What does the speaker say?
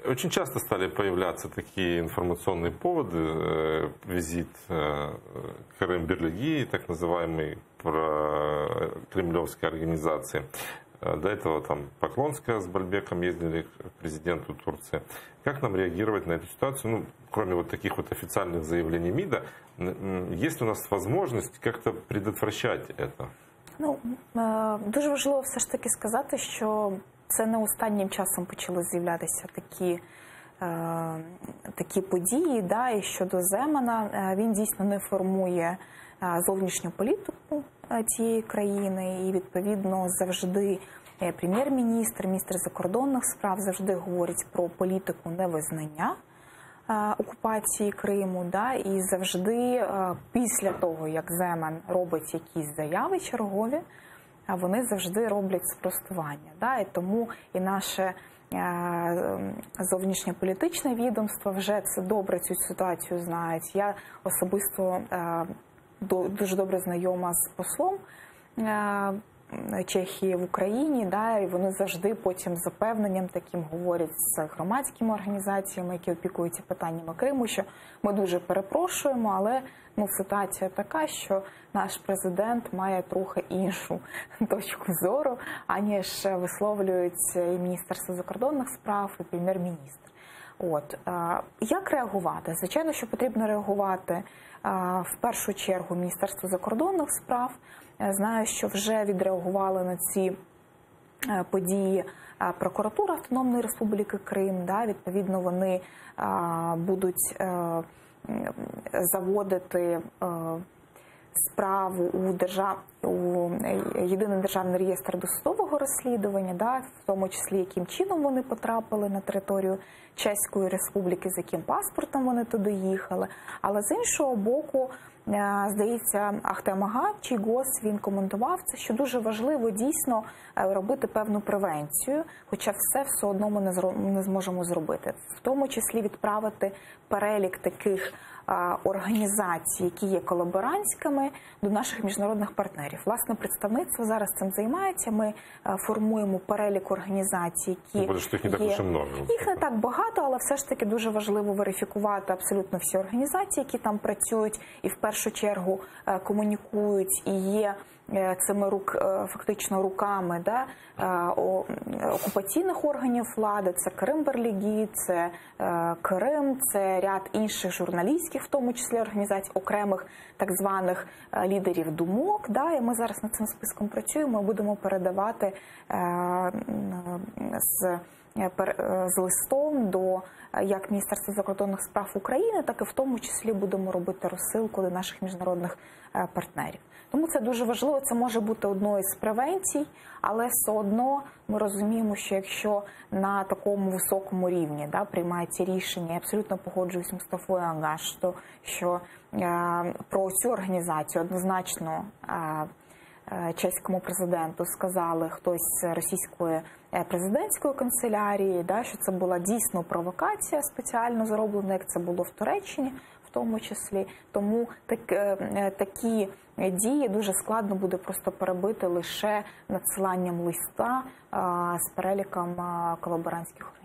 Очень часто стали появляться такие информационные поводы. Визит Керем Бирлиги, так называемый, кремлевской организации. До этого там Поклонская с Бальбеком ездили к президенту Турции. Как нам реагировать на эту ситуацию? Ну, кроме вот таких вот официальных заявлений МИДа, есть ли у нас возможность как-то предотвращать это? Ну, дуже важливо все ж таки сказати, що це не останнім часом почали з'являтися такі події, да, і щодо Земана, він дійсно не формує зовнішню політику цієї країни, і відповідно завжди прем'єр-міністр, міністр закордонних справ завжди говорять про політику невизнання окупації Криму, да, і завжди після того, як Земан робить якісь заяви чергові, вони завжди роблять спростування. Да, і тому і наше зовнішньополітичне відомство вже це добре цю ситуацію знають. Я особисто дуже добре знайома з послом Чехії в Україні, да, і вони завжди потім з запевненням таким говорять з громадськими організаціями, які опікуються питаннями Криму, що ми дуже перепрошуємо, але ситуація така, що наш президент має трохи іншу точку зору, аніж висловлюють і Міністерство закордонних справ, і прем'єр-міністр. От. Як реагувати? Звичайно, що потрібно реагувати в першу чергу Міністерство закордонних справ. Знаю, що вже відреагували на ці події прокуратура Автономної Республіки Крим. Да, відповідно, вони будуть заводити справу у Єдиний державний реєстр досудового розслідування, да, в тому числі яким чином вони потрапили на територію Чеської Республіки, з яким паспортом вони туди їхали. Але з іншого боку, здається, Ахтем Ага, Чийгоз, він коментував це, що дуже важливо дійсно робити певну превенцію, хоча все одно ми не зможемо зробити. В тому числі відправити перелік таких організацій, які є колаборантськими, до наших міжнародних партнерів. Власне, представництво зараз цим займається. Ми формуємо перелік організацій, які їх не так багато, але все ж таки дуже важливо верифікувати абсолютно всі організації, які там працюють і в першу чергу комунікують і є цими фактично руками, да, окупаційних органів влади. Це Керем Бірліги, це Крим, це ряд інших журналістських, в тому числі організацій, окремих так званих лідерів думок. Да, і ми зараз над цим списком працюємо, будемо передавати з листом до як Міністерства закордонних справ України, так і в тому числі будемо робити розсилку до наших міжнародних партнерів. Тому це дуже важливо, це може бути одною з превенцій, але все одно ми розуміємо, що якщо на такому високому рівні, да, приймається рішення, я абсолютно погоджуюсь з Мустафою Ангаш, що про цю організацію однозначно чеському президенту сказали хтось з російської президентської канцелярії, да, що це була дійсно провокація спеціально зроблена, як це було в Туреччині, в тому числі. Тому такі дії дуже складно буде просто перебити лише надсиланням листа з переліком колаборантських організацій.